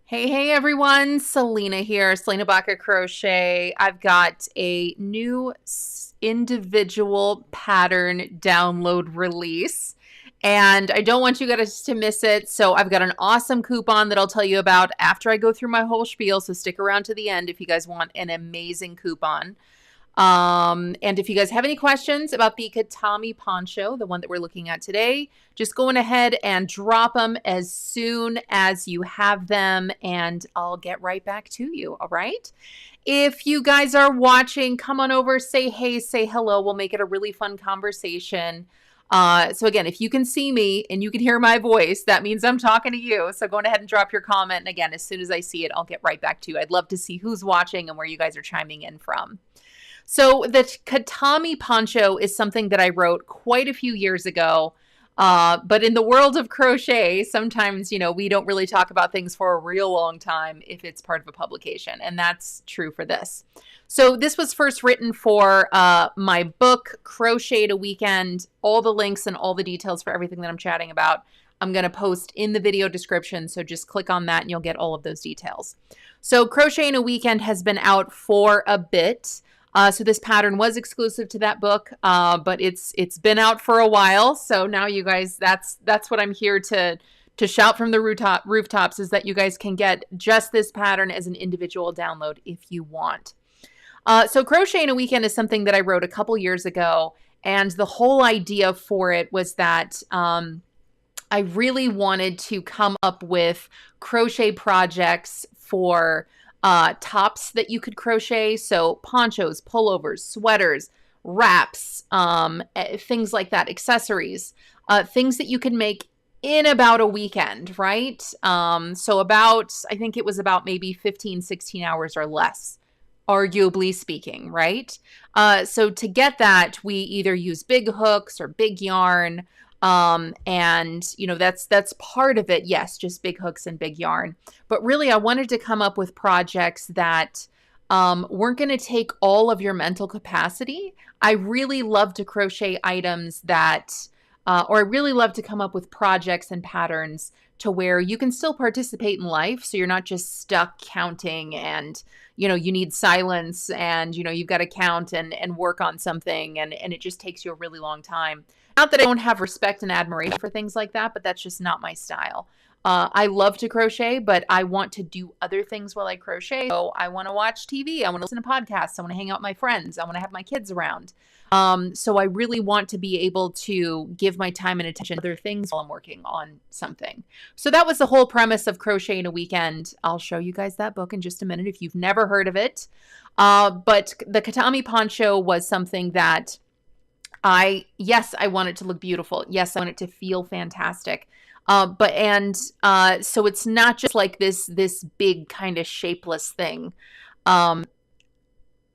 Hey everyone, Selena here, Selena Baca Crochet. I've got a new individual pattern download release, and I don't want you guys to miss it. So I've got an awesome coupon that I'll tell you about after I go through my whole spiel. So stick around to the end if you guys want an amazing coupon. And if you guys have any questions about the Katami poncho, the one that we're looking at today, just go on ahead and drop them as soon as you have them, and I'll get right back to you. All right. If you guys are watching, come on over, say hey, say hello. We'll make it a really fun conversation. So again, if you can see me and you can hear my voice, that means I'm talking to you. So go ahead and drop your comment. And again, as soon as I see it, I'll get right back to you. I'd love to see who's watching and where you guys are chiming in from. So the Katami poncho is something that I wrote quite a few years ago. But in the world of crochet, sometimes, we don't really talk about things for a real long time if it's part of a publication. And that's true for this. So this was first written for my book, Crochet a Weekend. All the links and all the details for everything that I'm chatting about, I'm going to post in the video description. So just click on that and you'll get all of those details. So Crochet in a Weekend has been out for a bit. So this pattern was exclusive to that book, but it's been out for a while. So now you guys, that's what I'm here to shout from the rooftops, is that you guys can get just this pattern as an individual download if you want. So Crochet in a Weekend is something that I wrote a couple years ago, and the whole idea for it was that I really wanted to come up with crochet projects for tops that you could crochet. So ponchos, pullovers, sweaters, wraps, things like that, accessories, things that you can make in about a weekend, right? So I think it was about maybe 15, 16 hours or less, arguably speaking, right? So to get that, we either use big hooks or big yarn. And that's part of it. Yes, just big hooks and big yarn. But really, I wanted to come up with projects that weren't going to take all of your mental capacity. I really love to crochet items that, or I really love to come up with projects and patterns to where you can still participate in life. So you're not just stuck counting and, you need silence and, you've got to count and work on something. And it just takes you a really long time. Not that I don't have respect and admiration for things like that, but that's just not my style. I love to crochet, but I want to do other things while I crochet. So I want to watch TV. I want to listen to podcasts. I want to hang out with my friends. I want to have my kids around. So I really want to be able to give my time and attention to other things while I'm working on something. So that was the whole premise of Crochet in a Weekend. I'll show you guys that book in just a minute if you've never heard of it. But the Katami poncho was something that I want it to look beautiful. Yes, I want it to feel fantastic. So it's not just like this big kind of shapeless thing.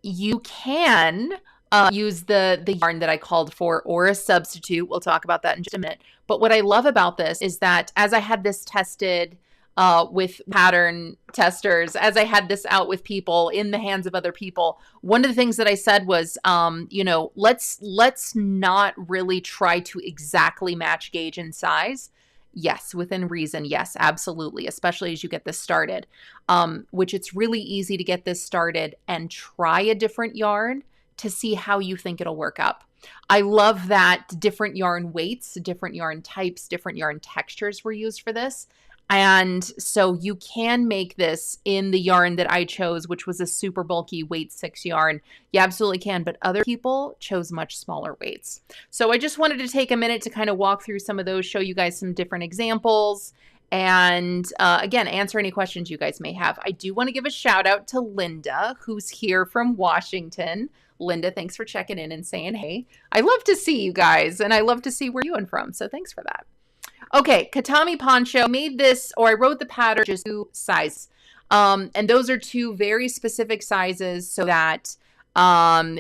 You can use the yarn that I called for or a substitute. We'll talk about that in just a minute. But what I love about this is that as I had this tested with pattern testers, as I had this out with people in the hands of other people, one of the things that I said was, let's not really try to exactly match gauge and size. Yes, within reason. Yes, absolutely. Especially as you get this started, which it's really easy to get this started and try a different yarn to see how you think it'll work up. I love that different yarn weights, different yarn types, different yarn textures were used for this. And so you can make this in the yarn that I chose, which was a super bulky weight 6 yarn. You absolutely can, but other people chose much smaller weights. So I just wanted to take a minute to kind of walk through some of those, show you guys some different examples, and again, answer any questions you guys may have. I do want to give a shout out to Linda, who's here from Washington. Linda, thanks for checking in and saying hey. I love to see you guys, and I love to see where you're from, so thanks for that. Okay, Katami poncho, I wrote the pattern just 2 sizes. And those are 2 very specific sizes so that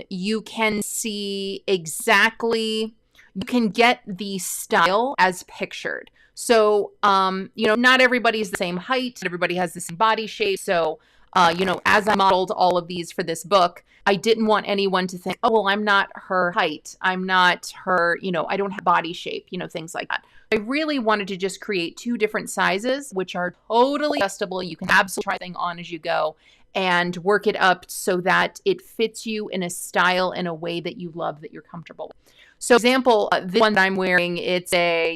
you can see exactly, you can get the style as pictured. So, not everybody's the same height, everybody has the same body shape. So, as I modeled all of these for this book, I didn't want anyone to think, oh, well, I'm not her height. I'm not her, I don't have body shape, things like that. I really wanted to just create 2 different sizes, which are totally adjustable. You can absolutely try things on as you go and work it up so that it fits you in a style in a way that you love, that you're comfortable with. So example, this one that I'm wearing, it's a,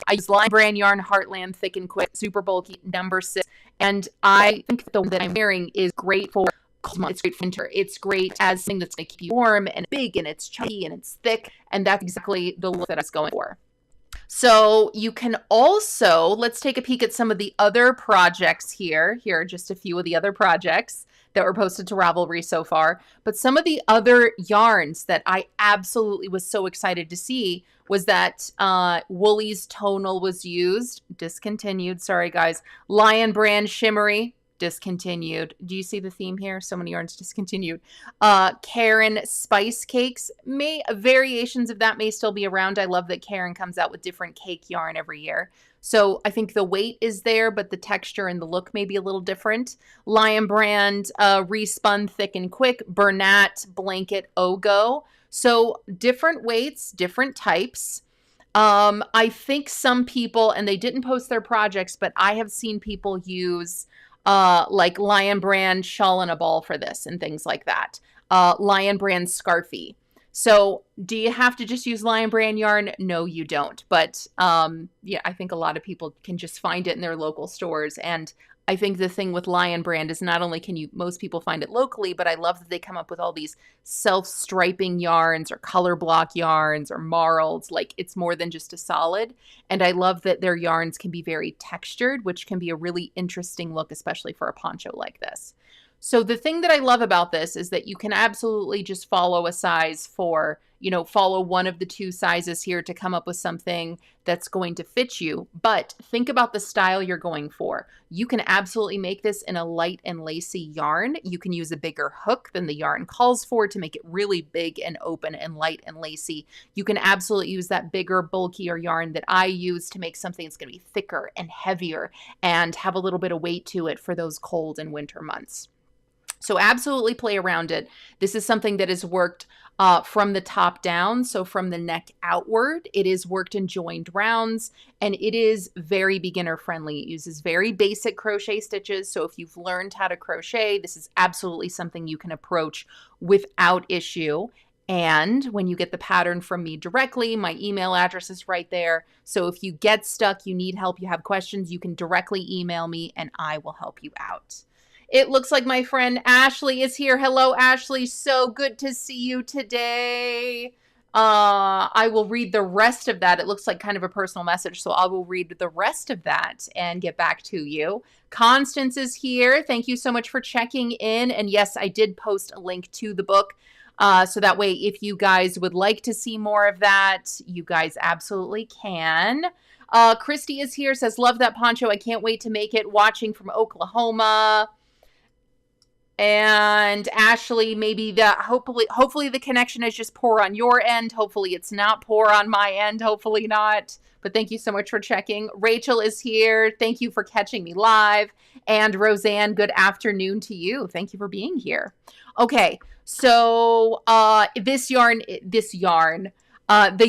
I use Lion Brand yarn, Heartland Thick and Quick, super bulky, number 6. And I think the one that I'm wearing is great for cold months. It's great for winter. It's great as something that's going to keep you warm and big and it's chunky and it's thick. And that's exactly the look that I was going for. So you can also, let's take a peek at some of the other projects here. Here are just a few of the other projects that were posted to Ravelry so far. But some of the other yarns that I absolutely was so excited to see was that Woolly's Tonal was used, discontinued, sorry guys. Lion Brand Shimmery, discontinued. Do you see the theme here? So many yarns discontinued. Karen Spice Cakes, variations of that may still be around. I love that Karen comes out with different cake yarn every year. So I think the weight is there, but the texture and the look may be a little different. Lion Brand, Respun Thick and Quick, Bernat Blanket Ogo. So different weights, different types. I think some people, and they didn't post their projects, but I have seen people use like Lion Brand Shawl and a Ball for this and things like that. Lion Brand Scarfy. So do you have to just use Lion Brand yarn? No, you don't. But yeah, I think a lot of people can just find it in their local stores. And I think the thing with Lion Brand is not only can most people find it locally, but I love that they come up with all these self-striping yarns or color block yarns or marls. Like it's more than just a solid. And I love that their yarns can be very textured, which can be a really interesting look, especially for a poncho like this. So the thing that I love about this is that you can absolutely just follow a size for, follow one of the 2 sizes here to come up with something that's going to fit you. But think about the style you're going for. You can absolutely make this in a light and lacy yarn. You can use a bigger hook than the yarn calls for to make it really big and open and light and lacy. You can absolutely use that bigger, bulkier yarn that I use to make something that's going to be thicker and heavier and have a little bit of weight to it for those cold and winter months. So absolutely play around it. This is something that is worked from the top down, so from the neck outward. It is worked in joined rounds, and it is very beginner friendly. It uses very basic crochet stitches, so if you've learned how to crochet, this is absolutely something you can approach without issue. And when you get the pattern from me directly, my email address is right there. So if you get stuck, you need help, you have questions, you can directly email me and I will help you out. It looks like my friend Ashley is here. Hello, Ashley. So good to see you today. I will read the rest of that. It looks like kind of a personal message, so I will read the rest of that and get back to you. Constance is here. Thank you so much for checking in. And yes, I did post a link to the book. So that way, if you guys would like to see more of that, you guys absolutely can. Christy is here, says, love that poncho. I can't wait to make it. Watching from Oklahoma. And Ashley, maybe hopefully the connection is just poor on your end. Hopefully it's not poor on my end. Hopefully not. But thank you so much for checking. Rachel is here. Thank you for catching me live. And Roseanne, good afternoon to you. Thank you for being here. Okay, so the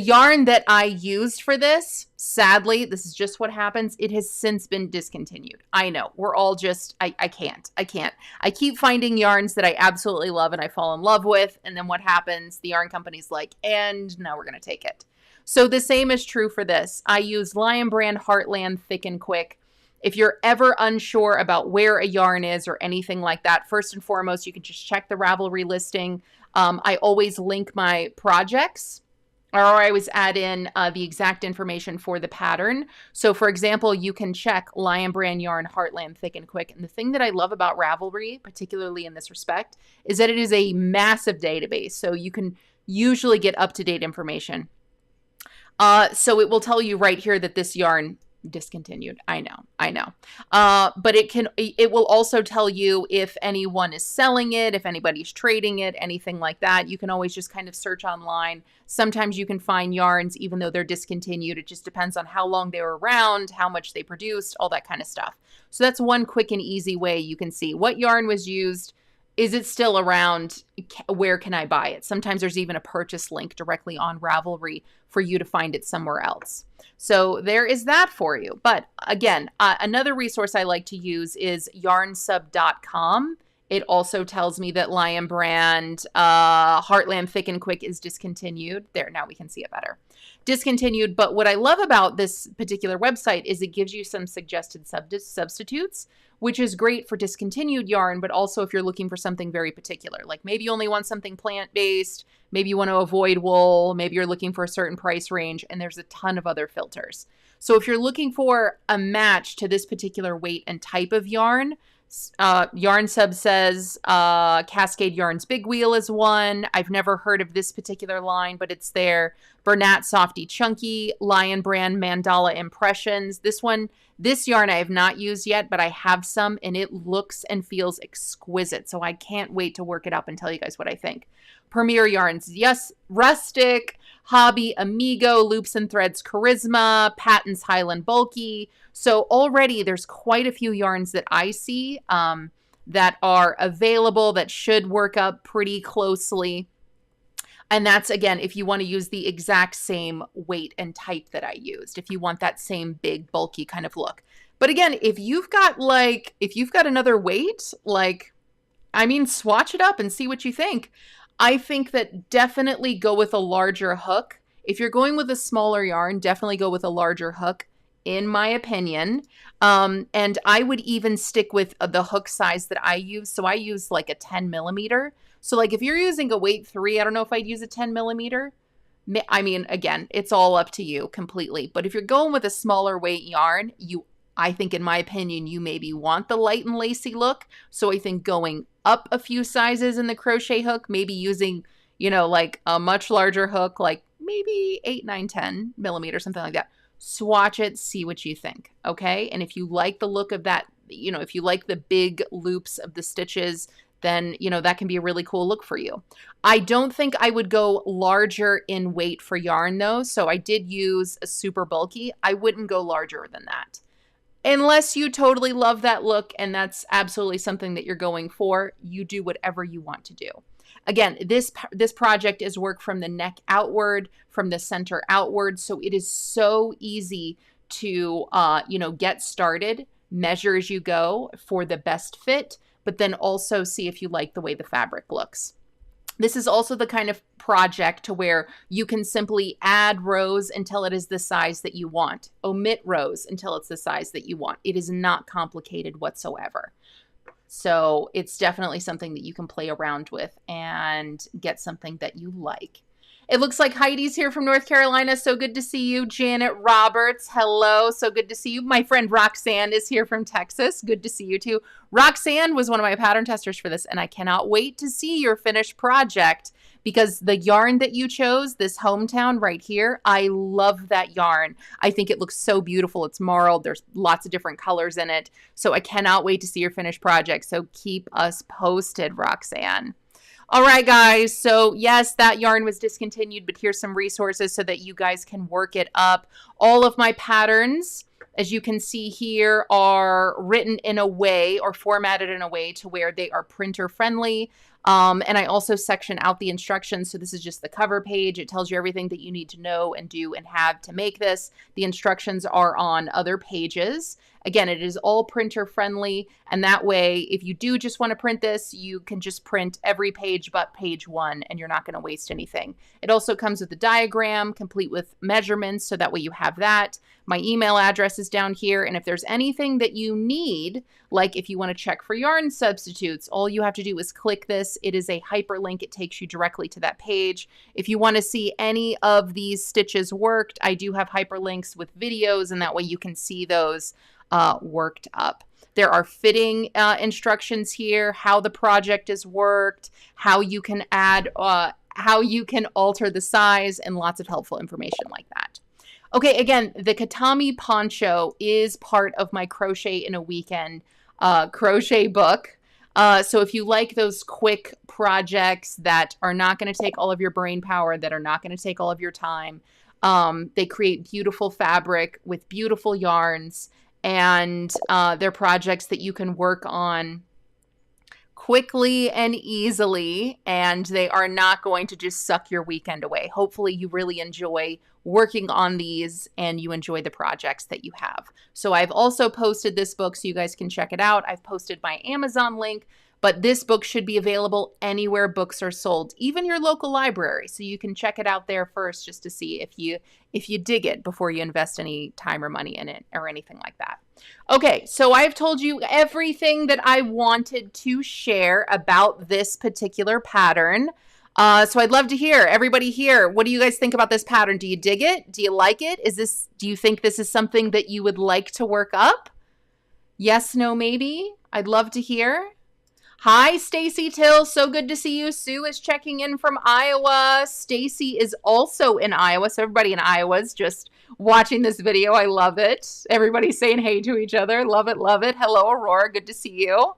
yarn that I used for this, sadly, this is just what happens. It has since been discontinued. I know. We're all just, I can't. I keep finding yarns that I absolutely love and I fall in love with. And then what happens? The yarn company's like, and now we're going to take it. So the same is true for this. I use Lion Brand Heartland Thick and Quick. If you're ever unsure about where a yarn is or anything like that, first and foremost, you can just check the Ravelry listing. I always link my projects. Or I always add in the exact information for the pattern. So for example, you can check Lion Brand Yarn Heartland Thick and Quick. And the thing that I love about Ravelry, particularly in this respect, is that it is a massive database. So you can usually get up-to-date information. So it will tell you right here that this yarn discontinued. I know. But it will also tell you if anyone is selling it, if anybody's trading it, anything like that. You can always just kind of search online. Sometimes you can find yarns even though they're discontinued. It just depends on how long they were around, how much they produced, all that kind of stuff. So that's one quick and easy way you can see what yarn was used, is it still around? Where can I buy it? Sometimes there's even a purchase link directly on Ravelry for you to find it somewhere else. So there is that for you. But again, another resource I like to use is yarnsub.com. It also tells me that Lion Brand Heartland Thick and Quick is discontinued. There, now we can see it better. Discontinued, but what I love about this particular website is it gives you some suggested substitutes, which is great for discontinued yarn, but also if you're looking for something very particular. Like maybe you only want something plant-based, maybe you want to avoid wool, maybe you're looking for a certain price range, and there's a ton of other filters. So if you're looking for a match to this particular weight and type of yarn, Yarn Sub says Cascade Yarns Big Wheel is one. I've never heard of this particular line, but it's there. Bernat Softy Chunky, Lion Brand Mandala Impressions. This yarn I have not used yet, but I have some, and it looks and feels exquisite. So I can't wait to work it up and tell you guys what I think. Premier Yarns, yes, Rustic, Hobby Amigo, Loops and Threads Charisma, Patton's Highland Bulky. So already there's quite a few yarns that I see that are available that should work up pretty closely. And that's, again, if you want to use the exact same weight and type that I used, if you want that same big, bulky kind of look. But again, if you've got another weight, swatch it up and see what you think. I think that definitely go with a larger hook. If you're going with a smaller yarn, definitely go with a larger hook, in my opinion. And I would even stick with the hook size that I use. So I use like a 10 millimeter. So like if you're using a weight 3, I don't know if I'd use a 10 millimeter. I mean, again, it's all up to you completely. But if you're going with a smaller weight yarn, I think in my opinion, you maybe want the light and lacy look. So I think going up a few sizes in the crochet hook, maybe using, like a much larger hook, like maybe 8, 9, 10 millimeters, something like that. Swatch it, see what you think. Okay. And if you like the look of that, if you like the big loops of the stitches, then, that can be a really cool look for you. I don't think I would go larger in weight for yarn though. So I did use a super bulky. I wouldn't go larger than that. Unless you totally love that look and that's absolutely something that you're going for, you do whatever you want to do. Again, this project is work from the neck outward, from the center outward. So it is so easy to, get started, measure as you go for the best fit, but then also see if you like the way the fabric looks. This is also the kind of project to where you can simply add rows until it is the size that you want. Omit rows until it's the size that you want. It is not complicated whatsoever. So it's definitely something that you can play around with and get something that you like. It looks like Heidi's here from North Carolina. So good to see you. Janet Roberts, hello. So good to see you. My friend Roxanne is here from Texas. Good to see you too. Roxanne was one of my pattern testers for this, and I cannot wait to see your finished project because the yarn that you chose, this Hometown right here, I love that yarn. I think it looks so beautiful. It's marled. There's lots of different colors in it. So I cannot wait to see your finished project. So keep us posted, Roxanne. All right, guys. So yes, that yarn was discontinued, but here's some resources so that you guys can work it up. All of my patterns, as you can see here, are written in a way or formatted in a way to where they are printer friendly. And I also section out the instructions. So this is just the cover page. It tells you everything that you need to know and do and have to make this. The instructions are on other pages. Again, it is all printer friendly. And that way, if you do just want to print this, you can just print every page but page 1 and you're not going to waste anything. It also comes with a diagram complete with measurements. So that way you have that. My email address is down here. And if there's anything that you need, like if you want to check for yarn substitutes, all you have to do is click this. It is a hyperlink. It takes you directly to that page. If you want to see any of these stitches worked, I do have hyperlinks with videos, and that way you can see those worked up. There are fitting instructions here, how the project is worked, how you can add, how you can alter the size, and lots of helpful information like that. Okay, again, the Katami poncho is part of my Crochet in a Weekend crochet book. So if you like those quick projects that are not going to take all of your brain power, that are not going to take all of your time, they create beautiful fabric with beautiful yarns, and they're projects that you can work on quickly and easily, and they are not going to just suck your weekend away. Hopefully you really enjoy working on these and you enjoy the projects that you have. So I've also posted this book so you guys can check it out. I've posted my Amazon link, but this book should be available anywhere books are sold, even your local library. So you can check it out there first just to see if you dig it before you invest any time or money in it or anything like that. Okay, so I've told you everything that I wanted to share about this particular pattern. So I'd love to hear everybody here. What do you guys think about this pattern? Do you dig it? Do you like it? Do you think this is something that you would like to work up? Yes, no, maybe? I'd love to hear. Hi, Stacy Till. So good to see you. Sue is checking in from Iowa. Stacy is also in Iowa. So everybody in Iowa is just watching this video. I love it. Everybody's saying hey to each other. Love it, love it. Hello, Aurora. Good to see you.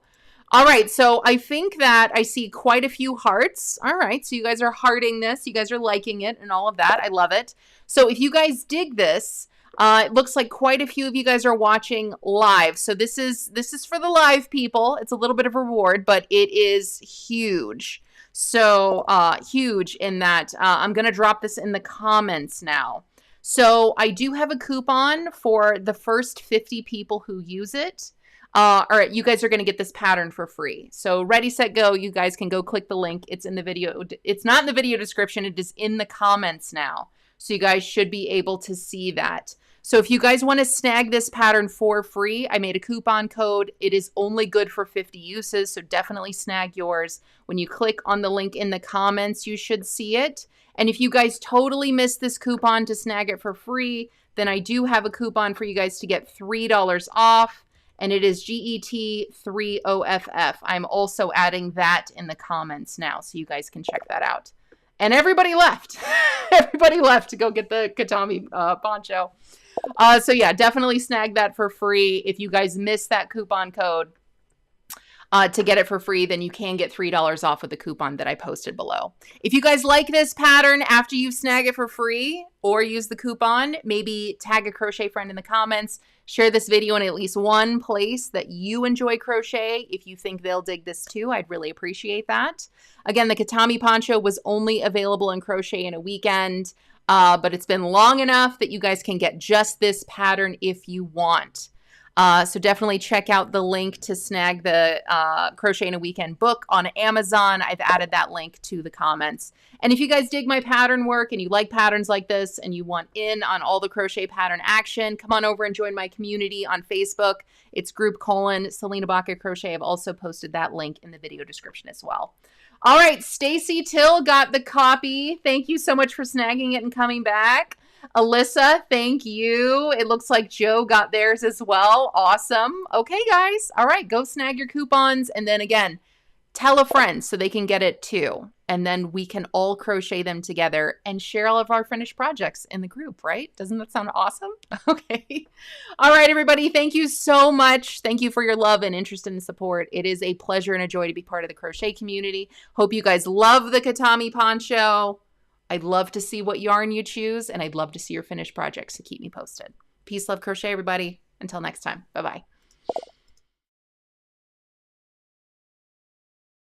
All right. So I think that I see quite a few hearts. All right. So you guys are hearting this. You guys are liking it and all of that. I love it. So if you guys dig this, it looks like quite a few of you guys are watching live. So this is for the live people. It's a little bit of a reward, but it is huge. So huge in that I'm going to drop this in the comments now. So I do have a coupon for the first 50 people who use it. All right, you guys are going to get this pattern for free. So ready, set, go. You guys can go click the link. It's in the video. It's not in the video description. It is in the comments now. So you guys should be able to see that. So if you guys want to snag this pattern for free, I made a coupon code. It is only good for 50 uses, so definitely snag yours. When you click on the link in the comments, you should see it. And if you guys totally missed this coupon to snag it for free, then I do have a coupon for you guys to get $3 off, and it is GET3OFF. I'm also adding that in the comments now, so you guys can check that out. And everybody left. Everybody left to go get the Katami poncho. So yeah, definitely snag that for free. If you guys missed that coupon code to get it for free, then you can get $3 off with the coupon that I posted below. If you guys like this pattern after you snag it for free or use the coupon, maybe tag a crochet friend in the comments. Share this video in at least one place that you enjoy crochet. If you think they'll dig this too, I'd really appreciate that. Again, the Katami poncho was only available in Crochet in a Weekend, but it's been long enough that you guys can get just this pattern if you want. So definitely check out the link to snag the Crochet in a Weekend book on Amazon. I've added that link to the comments. And if you guys dig my pattern work and you like patterns like this and you want in on all the crochet pattern action, come on over and join my community on Facebook. It's group:/Selena Baca Crochet. I've also posted that link in the video description as well. All right, Stacy Till got the copy. Thank you so much for snagging it and coming back. Alyssa, thank you. It looks like Joe got theirs as well. Awesome. Okay, guys. All right, go snag your coupons. And then again, tell a friend so they can get it too. And then we can all crochet them together and share all of our finished projects in the group, right? Doesn't that sound awesome? Okay. All right, everybody. Thank you so much. Thank you for your love and interest and support. It is a pleasure and a joy to be part of the crochet community. Hope you guys love the Katami poncho. I'd love to see what yarn you choose, and I'd love to see your finished projects, so keep me posted. Peace, love, crochet, everybody. Until next time. Bye-bye.